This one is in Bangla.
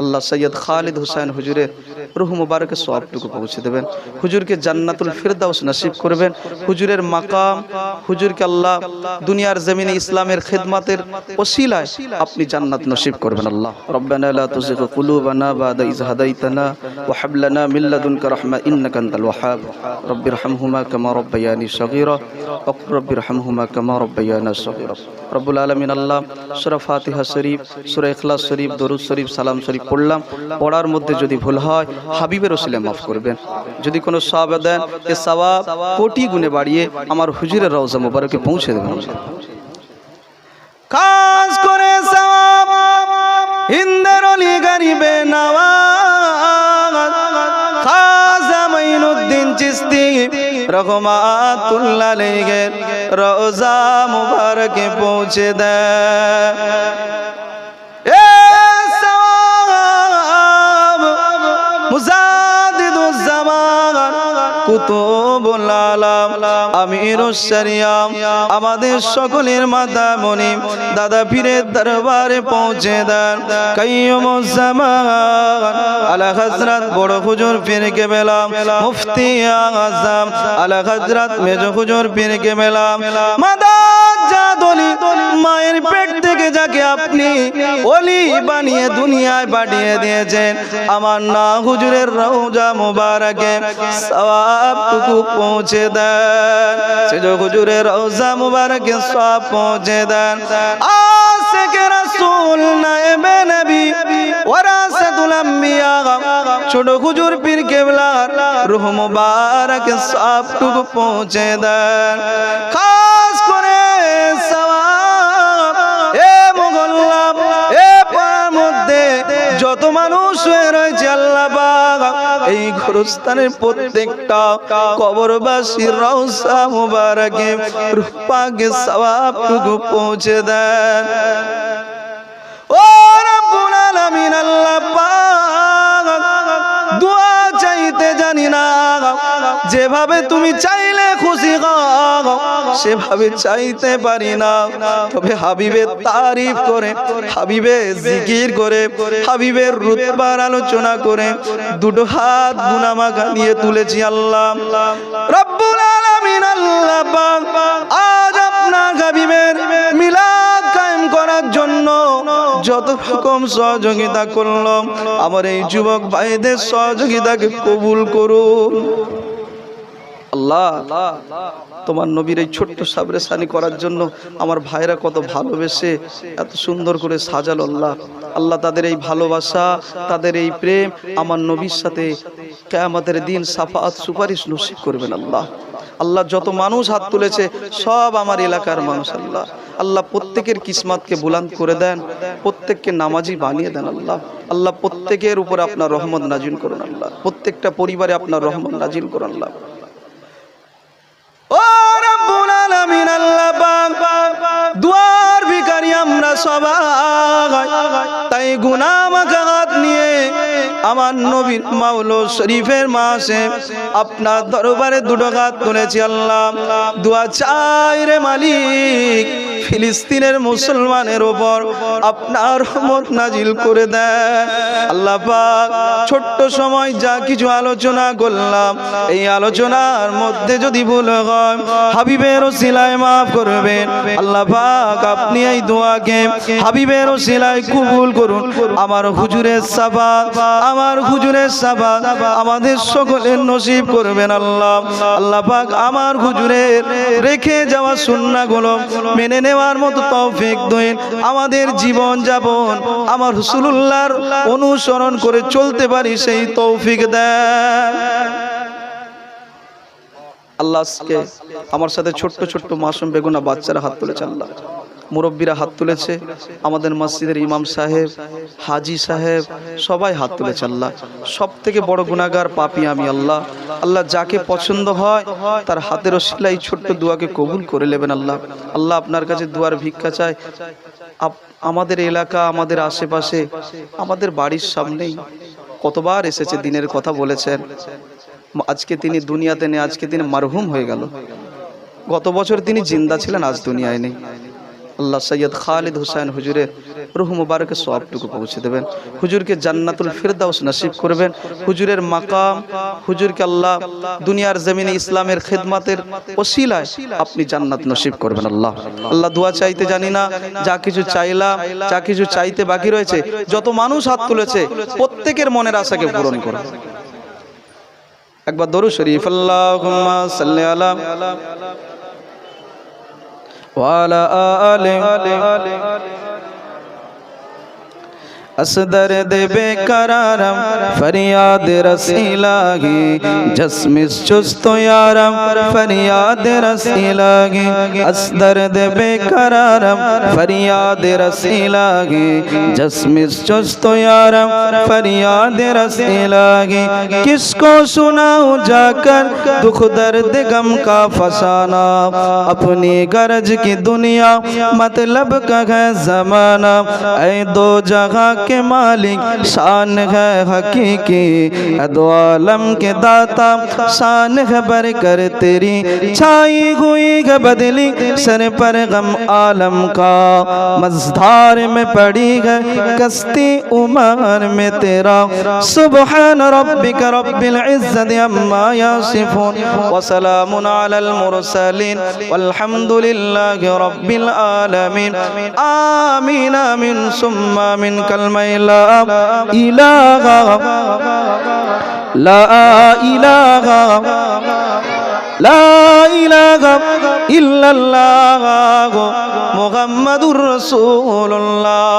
আল্লাহ সৈয়দ খালিদ হুসাইন হুজুরের রূহ মুবারকে সওয়াবটুকু পৌঁছে দেবেন, হুজুরকে জান্নাতুল ফিরদাউস নসিব করবেন। হুজুরের মাকাম, হুজুরকে আল্লাহ দুনিয়ার জমিনে ইসলামের খিদমতের ওসিলায় আপনি জান্নাত নসিব করবেন। আল্লাহ রব্বানা লা তুযিগ কুলুবানা বাদা ইয হাদাইতানা ওয়া হাব লানা মিন লাদুনকা রাহমা ইন্নাকা আনতাল ওয়াহ্হাব রব্বিরহামহুমা কামা রাব্বায়ানি সগীরা রব্বিরহামহুমা কামা রাব্বায়ানা সগীরা। রব্বুল আলামিন আল্লাহ সূরা ফাতিহা শরীফ, সূরা ইখলাস শরীফ, দরুদ শরীফ, সালাম শরীফ পড়লাম, পড়ার মধ্যে যদি ভুল হয় হাবিবের ওসিলায় মাফ করবেন। যদি কোনো সওয়াব দেন এ সওয়াব কোটি গুণে বাড়িয়ে আমার হুজুরের রওজা মুবারকে পৌঁছে দেবেন। কাজ করে সওয়াব হিন্দের অলি গরিবে নওয়াজ খাজা মাইনুদ্দিন চিশতি রহমাতুল্লাহ আলাইহির রওজা মুবারকে পৌঁছে দেন। এ সওয়াব মুজাদ্দিদুজ জামান কুতুবুল আলাম আমিরুশ শরিয়াহ আমাদের সকলের মাতা মুনিম দাদা পীরের দরবারে পৌঁছে দেন। কাইয়ুমুজ জামান আলা হযরত বড় হুজুর পীর কেবলা মুফতি আযম আলা হযরত মেজ হুজুর পীর কেবলা মাদাদ জাদলি মায়ের পেট থেকে যাকে আপনি ওলি বানিয়ে দুনিয়ায় পাঠিয়ে দিয়েছেন, আমার না হুজুরের রওজা মুবারকে সওয়াবটুকু পৌঁছে দেন। সেজ হুজুরের রওজা মুবারকে সওয়াব পৌঁছে দেন। আশিকে রাসূল নায়েবে নবী ওয়ারাসাতুল আম্বিয়া ছোট হুজুর পীর কেবলার রূহ মুবারকে সওয়াবটুকু পৌঁছে দেন। খাস করে সওয়াব এ মহল্লা এ পাড়ার মধ্যে যত মানুষ হয়ে রয়েছে আল্লাহ পাক এই গোরস্থানের প্রত্যেকটা কবরবাসীর রওজা মুবারকে রূহ পাকে সওয়াবটুকু পৌঁছে দেন। ও রব্বুল আলামিন আল্লাহ পাক দোয়া চাইতে জানি না, যেভাবে তুমি চাইলে খুশি হও সেভাবে চাইতে পারি না, তবে হাবিবের তারিফ করে, হাবিবের জিকির করে, হাবিবের রুতবার আলোচনা করে দুটো হাত গুনামাখা নিয়ে তুলেছি আল্লাহ রব্বুল আলামিন আল্লাহ পাক আজ আপনার হাবিবের মিলাদ কায়েম করার জন্য যত রকম সহযোগিতা করলাম আমার এই যুবক ভাইদের সহযোগিতাকে কবুল করুন। আল্লাহ তোমার নবীর এই ছোট্ট সাবরেসানি করার জন্য আমার ভাইরা কত ভালোবেসে এত সুন্দর করে সাজালো আল্লাহ। আল্লাহ তাদের এই ভালোবাসা, তাদের এই প্রেম আমার নবীর সাথে কিয়ামতের দিন শাফাআত সুপারিশ নসিব করবেন আল্লাহ। আল্লাহ যত মানুষ হাত তুলেছে সব আমার এলাকার মানুষ আল্লাহ। আল্লাহ প্রত্যেকের কিসমতকে বুলন্দ করে দেন, প্রত্যেককে নামাজি বানিয়ে দেন আল্লাহ। আল্লাহ প্রত্যেকের উপর আপনার রহমত নাজিল করুন আল্লাহ, প্রত্যেকটা পরিবারে আপনার রহমত নাজিল করুন আল্লাহ। ও রব্বুল আলামিন আল্লাহ পাক দুয়ার ভিখারি আমরা সবাই, তাই গুনাহ মাখা হাত নিয়ে আমার নবীর মাওলুদ শরীফের মাসে আপনার দরবারে দুটো হাত তুলেছি আল্লাহ। দোয়া চাই রে মালিক ফিলিস্তিনের মুসলমানের উপর আপনার রহমত নাজিল করে দেন আল্লাহ পাক। ছোট্ট সময় যা কিছু আলোচনা করলাম এই আলোচনার মধ্যে যদি ভুল হয় হাবিবের ওসিলায় মাফ করবেন আল্লাহ পাক। আপনি এই দোয়াকে হাবিবের ওসিলায় কবুল করুন। আমার হুজুরের সাফাত, আমার হুজুরের সাফাত আমাদের সকলের নসিব করবেন আল্লাহ। আল্লাহ পাক আমার হুজুরের রেখে যাওয়া সুন্নাহগুলো মেনে নেওয়ার মতো তৌফিক দিন। আমাদের জীবন যাপন আমার রাসূলুল্লাহর অনুসরণ করে চলতে পারি সেই তৌফিক দেন আল্লাহ। আজকে আমার সাথে ছোট্ট ছোট্ট মাসুম বেগুনা বাচ্চারা হাত তুলেছে আল্লাহ, মুরব্বীরা হাত তুলেছে, আমাদের মসজিদের ইমাম সাহেব, হাজি সাহেব সবাই হাত তুলেছে আল্লাহ। সব থেকে বড় গুনাহগার পাপী আমি আল্লাহ। আল্লাহ যাকে পছন্দ হয় তার হাতের ওসিলায় ছোট্ট দোয়াকে কবুল করে নেবেন আল্লাহ। আল্লাহ আপনার কাছে দোয়ার ভিক্ষা চাই। আমাদের এলাকা, আমাদের আশেপাশে, আমাদের বাড়ির সামনেই কতবার এসেছে, দিনের কথা বলেছেন। আজকে তিনি দুনিয়াতে নেই, আজকে তিনি মারহুম হয়ে গেল। গত বছর তিনি জিন্দা ছিলেন, আজ দুনিয়ায় নেই। আল্লাহ সৈয়দ খালিদ হুসাইন হুজুরের রূহ মুবারকের সওয়াবটুকু পৌঁছে দেবেন, হুজুরকে জান্নাতুল ফিরদাউস নসিব করবেন। হুজুরের মাকাম, হুজুরকে আল্লাহ দুনিয়ার জমিনে ইসলামের খেদমতের ওসিলায় আপনি জান্নাত নসিব করবেন। আল্লাহ আল্লাহ দোয়া চাইতে জানি না, যা কিছু চাইলাম, যা কিছু চাইতে বাকি রয়েছে, যত মানুষ হাত তুলেছে প্রত্যেকের মনের আশাকে পূরণ করুন। একবার দরুদ শরীফ আল্লাহুম্মা সাল্লি আলা ওয়া আলা আলি असदर दे बेकरारम फरियाद रसीलागी जस्मिस चुस्तो यारम फरियाद रसीलागी असदर दे बेकरारम फरियाद रसीलागी जस्मिस चुस्तो यारम फरियाद रसीलागी किसको सुनाऊं जाकर दुख दर्द गम का फसाना अपनी गरज की दुनिया मतलब का है जमाना ऐ दो जगह के मालिक शान है हकीकी अदो आलम के दाता शान है बरकर तेरी छाई हुई है बदली सर पर गम आलम का मझधार में पड़ी है कश्ती उमर में तेरा सुबहान रब्बिक रब्बिल इज्जति अम्मा यासिफून व सलामुन अलल मुरसलीन वल्हम्दुलिल्लाहि रब्बिल आलमीन आमीन आमीन सुम्मा आमीन कलमा ला इलाहा ला इलाहा ला इलाहा इल्लल्लाह मुहम्मदुर रसूलुल्लाह।